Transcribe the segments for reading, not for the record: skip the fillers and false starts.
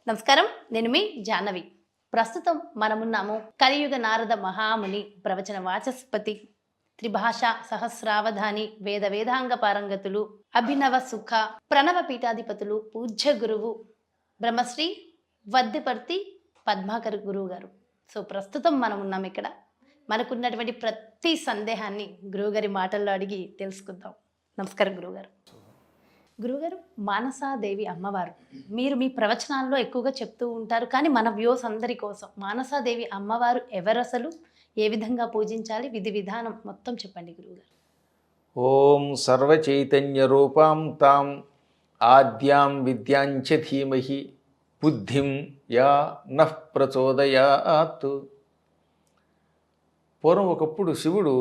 నమస్కారం. నేను మీ జాహ్నవి. ప్రస్తుతం మనమున్నాము కలియుగ నారద మహాముని ప్రవచన వాచస్పతి త్రిభాష సహస్రావధాని వేద వేదాంగ పారంగతులు అభినవ సుఖ ప్రణవ పీఠాధిపతులు పూజ్య గురువు బ్రహ్మశ్రీ వద్దిపర్తి పద్మాకర్ గురువు గారు. సో ప్రస్తుతం మనం ఉన్నాం ఇక్కడ. మనకున్నటువంటి ప్రతి సందేహాన్ని గురువుగారి మాటల్లో అడిగి తెలుసుకుందాం. నమస్కారం గురువుగారు. గురువుగారు, మానసాదేవి అమ్మవారు మీరు మీ ప్రవచనాల్లో ఎక్కువగా చెప్తూ ఉంటారు, కానీ మన వ్యూస్ అందరి కోసం మానసాదేవి అమ్మవారు ఎవరు, అసలు ఏ విధంగా పూజించాలి, విధి విధానం మొత్తం చెప్పండి గురువుగారు. ఓం సర్వచైతన్య రూపాం తాం ఆద్యాం విద్యాంచ ధీమహి బుద్ధిం యా నః ప్రచోదయాత్. పూర్వం ఒకప్పుడు శివుడు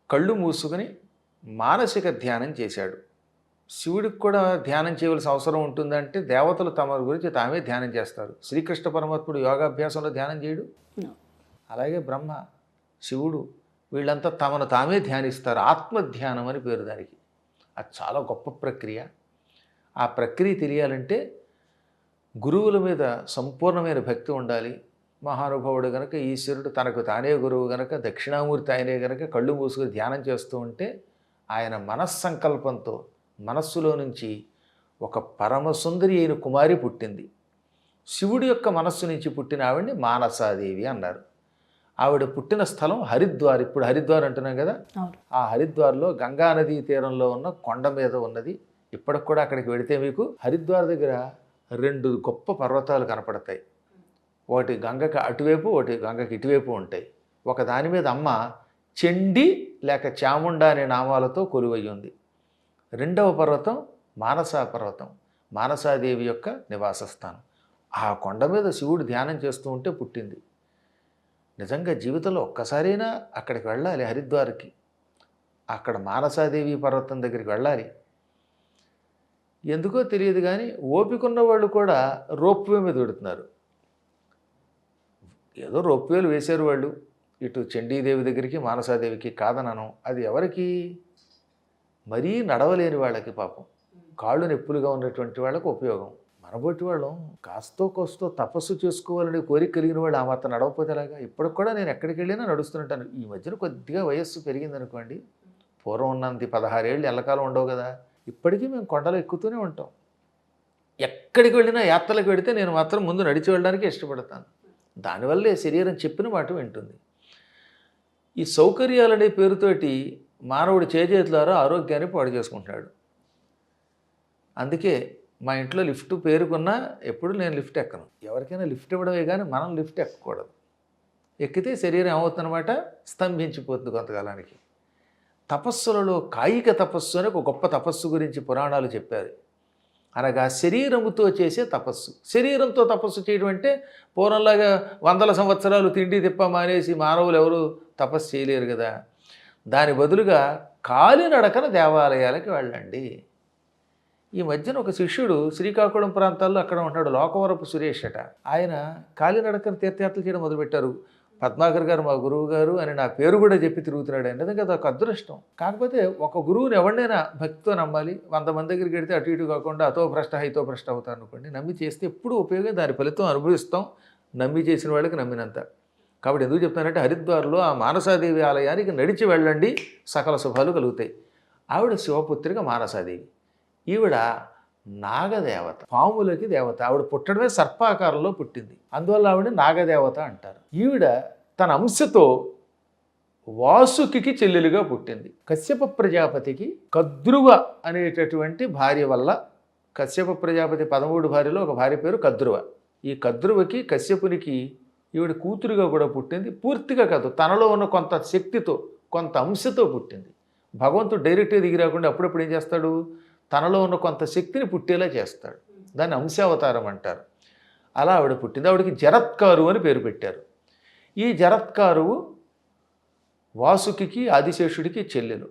కళ్ళు మూసుకొని మానసిక ధ్యానం చేశాడు. శివుడికి కూడా ధ్యానం చేయవలసిన అవసరం ఉంటుందంటే దేవతలు తమ గురించి తామే ధ్యానం చేస్తారు. శ్రీకృష్ణ పరమాత్ముడు యోగాభ్యాసంలో ధ్యానం చేయడు. అలాగే బ్రహ్మ, శివుడు వీళ్ళంతా తమను తామే ధ్యానిస్తారు. ఆత్మధ్యానం అని పేరు దానికి. అది చాలా గొప్ప ప్రక్రియ. ఆ ప్రక్రియ తెలియాలంటే గురువుల మీద సంపూర్ణమైన భక్తి ఉండాలి. మహానుభావుడు గనక, ఈశ్వరుడు తనకు తానే గురువు గనక, దక్షిణామూర్తి ఆయనే గనక కళ్ళు మూసుకొని ధ్యానం చేస్తూ ఉంటే ఆయన మనస్సంకల్పంతో మనస్సులో నుంచి ఒక పరమసుందరి అయిన కుమారి పుట్టింది. శివుడి యొక్క మనస్సు నుంచి పుట్టిన ఆవిడ్ని మానసాదేవి అన్నారు. ఆవిడ పుట్టిన స్థలం హరిద్వార్. ఇప్పుడు హరిద్వార్ అంటున్నాం కదా, ఆ హరిద్వార్లో గంగా నదీ తీరంలో ఉన్న కొండ మీద ఉన్నది. ఇప్పటికి కూడా అక్కడికి వెళితే మీకు హరిద్వార్ దగ్గర 2 గొప్ప పర్వతాలు కనపడతాయి. ఒకటి గంగకి అటువైపు, ఒకటి గంగకి ఇటువైపు ఉంటాయి. ఒక దాని మీద అమ్మ చండి లేక చాముండ అనే నామాలతో కొలువై ఉంది. 2వ పర్వతం మానసా పర్వతం, మానసాదేవి యొక్క నివాస స్థానం. ఆ కొండ మీద శివుడు ధ్యానం చేస్తూ ఉంటే పుట్టింది. నిజంగా జీవితంలో ఒక్కసారైనా అక్కడికి వెళ్ళాలి, హరిద్వార్కి. అక్కడ మానసాదేవి పర్వతం దగ్గరికి వెళ్ళాలి. ఎందుకో తెలియదు కానీ ఓపికన్న వాళ్ళు కూడా రోప్వే మీద పెడుతున్నారు. ఏదో రోప్వేలు వేశారు వాళ్ళు ఇటు చండీదేవి దగ్గరికి, మానసాదేవికి. కాదనను. అది ఎవరికి? మరీ నడవలేని వాళ్ళకి, పాపం కాళ్ళు నొప్పులుగా ఉన్నటువంటి వాళ్ళకి ఉపయోగం. మనబోటి వాళ్ళం కాస్తో కోస్తో తపస్సు చేసుకోవాలని కోరిక కలిగిన వాళ్ళు ఆ మాత్రం నడవకపోతే ఎలాగా? ఇప్పటికి కూడా నేను ఎక్కడికి వెళ్ళినా నడుస్తుంటాను. ఈ మధ్యన కొద్దిగా వయస్సు పెరిగిందనుకోండి, పూర్వం ఉన్నంత 16 ఏళ్ళు ఎల్లకాలం ఉండవు కదా. ఇప్పటికీ మేము కొండలు ఎక్కుతూనే ఉంటాం. ఎక్కడికి వెళ్ళినా యాత్రలకు వెళితే నేను మాత్రం ముందు నడిచి వెళ్ళడానికి ఇష్టపడతాను. దానివల్లే శరీరం చెప్పిన మాట వింటుంది. ఈ సౌకర్యాలనే పేరుతోటి మానవుడు చేజేతులారా ఆరోగ్యాన్ని పాడు చేసుకుంటున్నాడు. అందుకే మా ఇంట్లో లిఫ్ట్ పేరుకున్నా ఎప్పుడు నేను లిఫ్ట్ ఎక్కను. ఎవరికైనా లిఫ్ట్ ఇవ్వడమే కానీ మనం లిఫ్ట్ ఎక్కకూడదు. ఎక్కితే శరీరం ఏమవుతుందన్నమాట, స్తంభించిపోతుంది కొంతకాలానికి. తపస్సులలో కాయిక తపస్సు అని ఒక గొప్ప తపస్సు గురించి పురాణాలు చెప్పారు. అనగా శరీరముతో చేసే తపస్సు. శరీరంతో తపస్సు చేయడం అంటే పూర్వంలాగా 100 సంవత్సరాలు తిండి తిప్ప మానేసి మానవులు ఎవరు తపస్సు చేయలేరు కదా. దాని బదులుగా కాలినడకన దేవాలయాలకు వెళ్ళండి. ఈ మధ్యన ఒక శిష్యుడు శ్రీకాకుళం ప్రాంతాల్లో అక్కడ ఉంటాడు, లోకవరపు సురేష్ అట. ఆయన కాలినడకన తీర్థయాత్రలు చేయడం మొదలుపెట్టారు. పద్మాకర్ గారు మా గురువు గారు అని నా పేరు కూడా చెప్పి తిరుగుతున్నాడు. ఆయన నిజంగా అది ఒక అదృష్టం. కాకపోతే ఒక గురువుని ఎవరినైనా భక్తితో నమ్మాలి. 100 మంది దగ్గరికి వెడితే అటు ఇటు కాకుండా అతో భ్రష్ట హైతో భ్రష్ట అవుతారు అనుకోండి. నమ్మి చేస్తే ఎప్పుడు ఉపయోగం, దాని ఫలితం అనుభవిస్తాం. నమ్మి చేసిన వాళ్ళకి నమ్మినంత. కాబట్టి ఎందుకు చెప్తానంటే హరిద్వార్లో ఆ మానసాదేవి ఆలయానికి నడిచి వెళ్ళండి, సకల శుభాలు కలుగుతాయి. ఆవిడ శివపుత్రిక మానసాదేవి. ఈవిడ నాగదేవత, పాములకి దేవత. ఆవిడ పుట్టడమే సర్పాకారంలో పుట్టింది, అందువల్ల ఆవిడ నాగదేవత అంటారు. ఈవిడ తన అంశతో వాసుకి చెల్లెలుగా పుట్టింది. కశ్యప ప్రజాపతికి కద్రువ అనేటటువంటి భార్య వల్ల, కశ్యప ప్రజాపతి 13 భార్యలో ఒక భార్య పేరు కద్రువ. ఈ కద్రువకి కశ్యపునికి ఈవిడ కూతురుగా కూడా పుట్టింది. పూర్తిగా కాదు, తనలో ఉన్న కొంత శక్తితో, కొంత అంశతో పుట్టింది. భగవంతుడు డైరెక్ట్గా దిగి రాకుండా అప్పుడప్పుడు ఏం చేస్తాడు, తనలో ఉన్న కొంత శక్తిని పుట్టేలా చేస్తాడు. దాన్ని అంశావతారం అంటారు. అలా ఆవిడ పుట్టింది. ఆవిడకి జరత్కారు అని పేరు పెట్టారు. ఈ జరత్కారువు వాసుకి ఆదిశేషుడికి చెల్లెలు.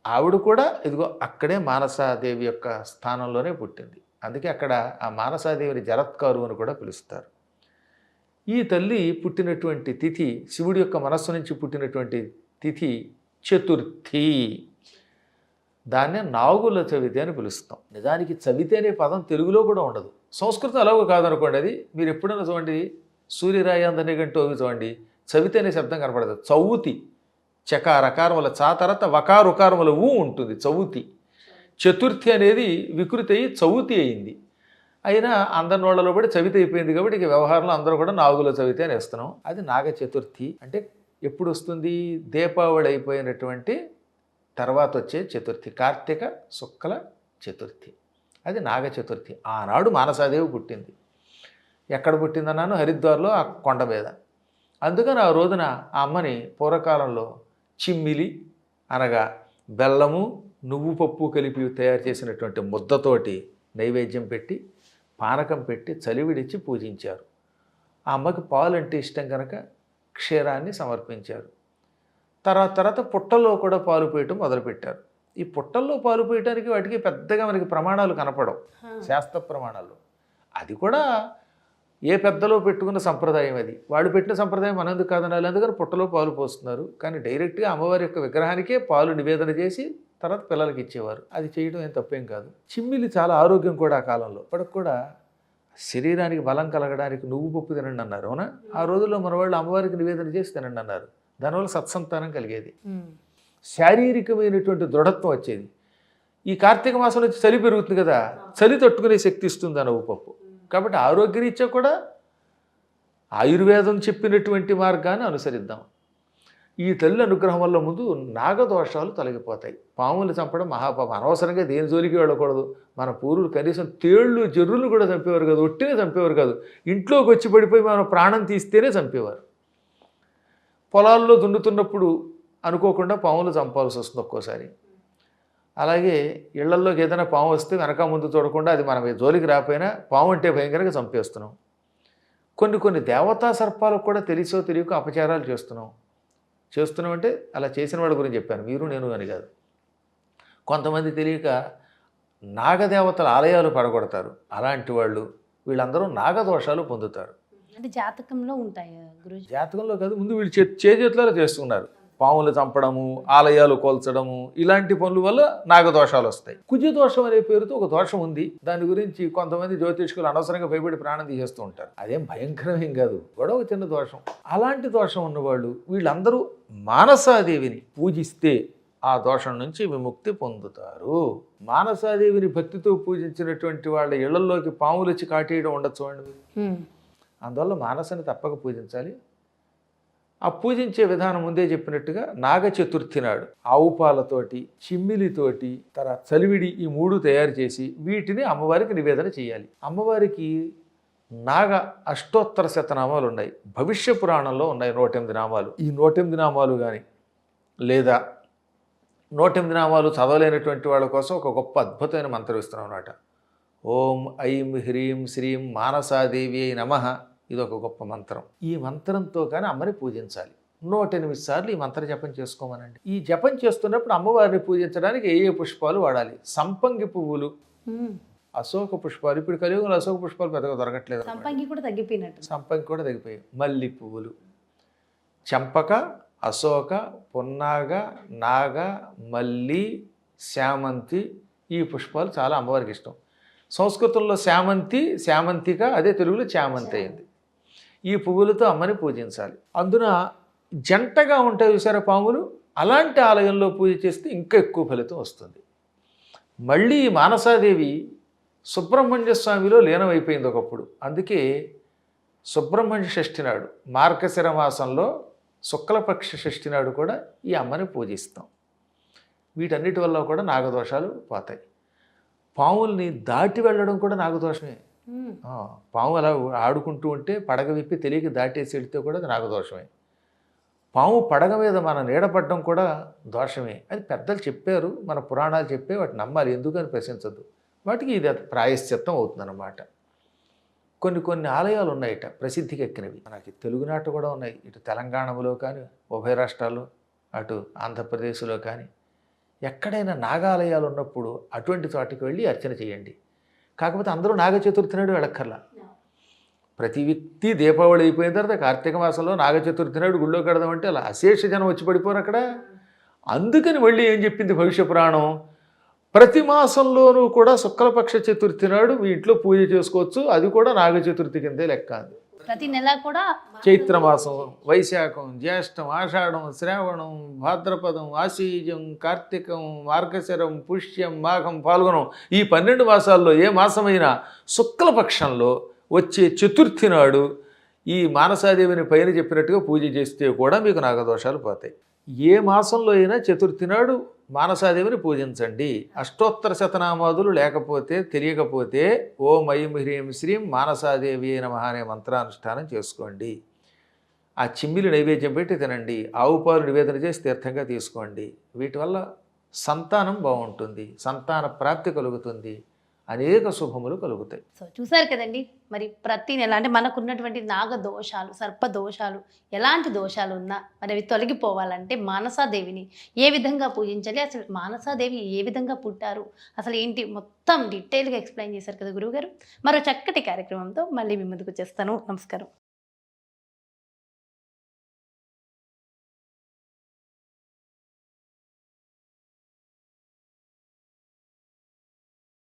ఆవిడ కూడా ఇదిగో అక్కడే మానసాదేవి యొక్క స్థానంలోనే పుట్టింది. అందుకే అక్కడ ఆ మానసాదేవిని జరత్కారు అని కూడా పిలుస్తారు. ఈ తల్లి పుట్టినటువంటి తిథి, శివుడి యొక్క మనస్సు నుంచి పుట్టినటువంటి తిథి చతుర్థి. దాన్నే నాగుల చవితి అని పిలుస్తాం. నిజానికి చవితి అనే పదం తెలుగులో కూడా ఉండదు. సంస్కృతం అలాగో కాదనుకోండి. అది మీరు ఎప్పుడైనా చూడండి, సూర్యరాయందని గంటూ చూడండి, చవితి అనే శబ్దం కనపడదు. చౌతి, చకారకారముల చా తర్వాత వకారుకారముల ఊ ఉంటుంది, చౌతి. చతుర్థి అనేది వికృతి అయ్యి చౌతి అయింది. అయినా అందరి నోళ్ళలో పడి చవితి అయిపోయింది కాబట్టి ఇక వ్యవహారంలో అందరూ కూడా నాగుల చవితి అని వేస్తున్నాం. అది నాగ చతుర్థి. అంటే ఎప్పుడు వస్తుంది? దీపావళి అయిపోయినటువంటి తర్వాత వచ్చే చతుర్థి, కార్తీక శుక్ల చతుర్థి. అది నాగ చతుర్థి. ఆనాడు మానసాదేవి పుట్టింది. ఎక్కడ పుట్టిందన్నాను? హరిద్వార్లో ఆ కొండ మీద. అందుకని ఆ రోజున ఆ అమ్మని పూర్వకాలంలో చిమ్మిలి అనగా బెల్లము నువ్వు పప్పు కలిపి తయారు చేసినటువంటి ముద్దతోటి నైవేద్యం పెట్టి పానకం పెట్టి చలివిడిచ్చి పూజించారు. ఆ అమ్మకి పాలు అంటే ఇష్టం కనుక క్షీరాన్ని సమర్పించారు. తర్వాత పుట్టల్లో కూడా పాలు పోయటం మొదలుపెట్టారు. ఈ పుట్టల్లో పాలు పోయటానికి వాటికి పెద్దగా మనకి ప్రమాణాలు కనపడవు శాస్త్ర ప్రమాణాలు. అది కూడా ఏ పెద్దలో పెట్టుకున్న సంప్రదాయం. అది వాళ్ళు పెట్టిన సంప్రదాయం మనం ఎందుకు కాదనాలి? అందుకని పుట్టలో పాలు పోస్తున్నారు. కానీ డైరెక్ట్గా అమ్మవారి యొక్క విగ్రహానికే పాలు నివేదన చేసి తర్వాత పిల్లలకి ఇచ్చేవారు. అది చేయడం ఏం తప్పేం కాదు. చిమ్మిలి చాలా ఆరోగ్యం కూడా ఆ కాలంలో. ఇప్పటికి కూడా శరీరానికి బలం కలగడానికి నువ్వు పప్పు తినండి అన్నారు. అవునా? ఆ రోజుల్లో మన వాళ్ళు అమ్మవారికి నివేదన చేసి తినండి అన్నారు. దానివల్ల సత్సంతానం కలిగేది, శారీరకమైనటువంటి దృఢత్వం వచ్చేది. ఈ కార్తీక మాసంలో చలి పెరుగుతుంది కదా, చలి తట్టుకునే శక్తి ఇస్తుంది ఆ నువ్వు పప్పు. కాబట్టి ఆరోగ్యరీత్యా కూడా ఆయుర్వేదం చెప్పినటువంటి మార్గాన్ని అనుసరిద్దాం. ఈ తల్లి అనుగ్రహం వల్ల ముందు నాగదోషాలు తొలగిపోతాయి. పాములు చంపడం మహాపాపం. అనవసరంగా దేని జోలికి వెళ్ళకూడదు. మన పూర్వులు కనీసం తేళ్ళు జర్రులు కూడా చంపేవారు కాదు, ఒట్టినే చంపేవారు కాదు. ఇంట్లోకి వచ్చి పడిపోయి మన ప్రాణం తీస్తేనే చంపేవారు. పొలాల్లో దున్నుతున్నప్పుడు అనుకోకుండా పాములు చంపాల్సి వస్తుంది ఒక్కోసారి. అలాగే ఇళ్లల్లోకి ఏదైనా పాము వస్తే వెనక ముందు చూడకుండా అది మన జోలికి రాకపోయినా పాము అంటే భయంకరంగా చంపేస్తున్నాం. కొన్ని దేవతా సర్పాలకు కూడా తెలిసో తెలియక అపచారాలు చేస్తున్నామంటే అలా చేసిన వాళ్ళ గురించి చెప్పాను, మీరు నేను అని కాదు. కొంతమంది తెలియక నాగదేవతల ఆలయాలు పడగొడతారు. అలాంటి వాళ్ళు వీళ్ళందరూ నాగదోషాలు పొందుతారు. అంటే జాతకంలో ఉంటాయి గురుజీ? జాతకంలో కాదు, ముందు వీళ్ళు చేతులలో చేస్తున్నారు. పాములు చంపడము, ఆలయాలు కోల్చడము, ఇలాంటి పనుల వల్ల నాగదోషాలు వస్తాయి. కుజదోషం అనే పేరుతో ఒక దోషం ఉంది. దాని గురించి కొంతమంది జ్యోతిష్కులు అనవసరంగా భయపడి ప్రాణం తీసేస్తూ ఉంటారు. అదేం భయంకరమేం కాదు, కూడా ఒక చిన్న దోషం. అలాంటి దోషం ఉన్నవాళ్ళు వీళ్ళందరూ మానసాదేవిని పూజిస్తే ఆ దోషం నుంచి విముక్తి పొందుతారు. మానసాదేవిని భక్తితో పూజించినటువంటి వాళ్ళ ఇళ్లలోకి పాములు వచ్చి కాటేయడం ఉండదు చూడండి. అందువల్ల మానసని తప్పక పూజించాలి. ఆ పూజించే విధానం ముందే చెప్పినట్టుగా నాగ చతుర్థి నాడు ఆవు పాలతోటి, చిమ్మిలితోటి, తర్వాత చలివిడి, ఈ 3 తయారు చేసి వీటిని అమ్మవారికి నివేదన చేయాలి. అమ్మవారికి నాగ అష్టోత్తర శతనామాలు ఉన్నాయి. భవిష్య పురాణంలో ఉన్నాయి 108 నామాలు. ఈ 108 నామాలు కానీ లేదా 108 నామాలు చదవలేనటువంటి వాళ్ళ కోసం ఒక గొప్ప అద్భుతమైన మంత్రం ఇస్తున్నాం అన్నమాట. ఓం ఐం హ్రీం శ్రీం మానసాదేవి నమః. ఇది ఒక గొప్ప మంత్రం. ఈ మంత్రంతో కానీ అమ్మని పూజించాలి. 108 సార్లు ఈ మంత్ర జపం చేసుకోమనండి. ఈ జపం చేస్తున్నప్పుడు అమ్మవారిని పూజించడానికి ఏ పుష్పాలు వాడాలి? సంపంగి పువ్వులు, అశోక పుష్పాలు. ఇప్పుడు కలియుగంలో అశోక పుష్పాలు పెద్దగా దొరకట్లేదు. సంపంగి కూడా తగ్గిపోయినట్టు. సంపంగి కూడా తగ్గిపోయాయి. మల్లి పువ్వులు, చంపక, అశోక, పున్నాగ, నాగ, మల్లి, శామంతి, ఈ పుష్పాలు చాలా అమ్మవారికి ఇష్టం. సంస్కృతంలో శామంతిక, అదే తెలుగులో చామంతి అయింది. ఈ పువ్వులతో అమ్మని పూజించాలి. అందున జంటగా ఉంటాయి చూసారా పాములు, అలాంటి ఆలయంలో పూజ చేస్తే ఇంకా ఎక్కువ ఫలితం వస్తుంది. మళ్ళీ మానసాదేవి సుబ్రహ్మణ్య స్వామిలో లీనమైపోయింది ఒకప్పుడు. అందుకే సుబ్రహ్మణ్య షష్ఠి నాడు, మార్గశిర మాసంలో శుక్లపక్ష షష్ఠి నాడు కూడా ఈ అమ్మని పూజిస్తాం. వీటన్నిటి వల్ల కూడా నాగదోషాలు పోతాయి. పాముల్ని దాటి వెళ్ళడం కూడా నాగదోషమే. పాము అలా ఆడుకుంటూ ఉంటే పడగ విప్పి తెలియక దాటేసి వెళితే కూడా అది నాగదోషమే. పాము పడగ మీద మన నీడపడడం కూడా దోషమే. అది పెద్దలు చెప్పారు, మన పురాణాలు చెప్పే వాటిని నమ్మాలి, ఎందుకని ప్రశ్నించద్దు. వాటికి ఇది ప్రాయశ్చిత్తం అవుతుందన్నమాట. కొన్ని ఆలయాలు ఉన్నాయట ప్రసిద్ధికి ఎక్కినవి. మనకి తెలుగునాట కూడా ఉన్నాయి. ఇటు తెలంగాణలో కానీ, ఉభయ రాష్ట్రాలు, అటు ఆంధ్రప్రదేశ్లో కానీ ఎక్కడైనా నాగాలయాలు ఉన్నప్పుడు అటువంటి చోటికి వెళ్ళి అర్చన చేయండి. కాకపోతే అందరూ నాగ చతుర్థి నాడు వెళ్ళక్కర్లా. ప్రతి వ్యక్తి దీపావళి అయిపోయిన తర్వాత కార్తీక మాసంలో నాగ చతుర్థి నాడు గుళ్ళో కడదామంటే అలా అశేష జనం వచ్చి పడిపోరు అక్కడ. అందుకని మళ్ళీ ఏం చెప్పింది భవిష్య పురాణం? ప్రతి మాసంలోనూ కూడా శుక్లపక్ష చతుర్థి నాడు మీ ఇంట్లో పూజ చేసుకోవచ్చు. అది కూడా నాగ చతుర్థి కిందే లెక్క. అది ప్రతి నెల కూడా చైత్రమాసం, వైశాఖం, జ్యేష్టం, ఆషాఢం, శ్రావణం, భాద్రపదం, ఆశ్వీజం, కార్తీకం, మార్గశిరం, పుష్యం, మాఘం, ఫాల్గుణం, ఈ 12 మాసాల్లో ఏ మాసమైనా శుక్లపక్షంలో వచ్చే చతుర్థి నాడు ఈ మానసాదేవిని పైన చెప్పినట్టుగా పూజ చేస్తే కూడా మీకు నాగదోషాలు పోతాయి. ఏ మాసంలో అయినా చతుర్థి నాడు మానసాదేవిని పూజించండి. అష్టోత్తర శతనామాదులు లేకపోతే తెలియకపోతే ఓం ఐం హ్రీం శ్రీం మానసాదేవి నమః అనే మంత్రానుష్ఠానం చేసుకోండి. ఆ చిమ్మిలి నైవేద్యం పెట్టి తినండి. ఆవు పాలు నివేదన చేసి తీర్థంగా తీసుకోండి. వీటి వల్ల సంతానం బాగుంటుంది, సంతాన ప్రాప్తి కలుగుతుంది, అనేక శుభములు కలుగుతాయి. సో చూసారు కదండి, మరి ప్రతి నెల అంటే మనకున్నటువంటి నాగ దోషాలు, సర్ప దోషాలు, ఎలాంటి దోషాలు ఉన్నా మరి అవి తొలగిపోవాలంటే మానసాదేవిని ఏ విధంగా పూజించాలి, అసలు మానసాదేవి ఏ విధంగా పుట్టారు, అసలు ఏంటి మొత్తం డీటెయిల్గా ఎక్స్ప్లెయిన్ చేశారు కదా గురువుగారు. మరో చక్కటి కార్యక్రమంతో మళ్ళీ మీ ముందుకు వచ్చేస్తాను. నమస్కారం.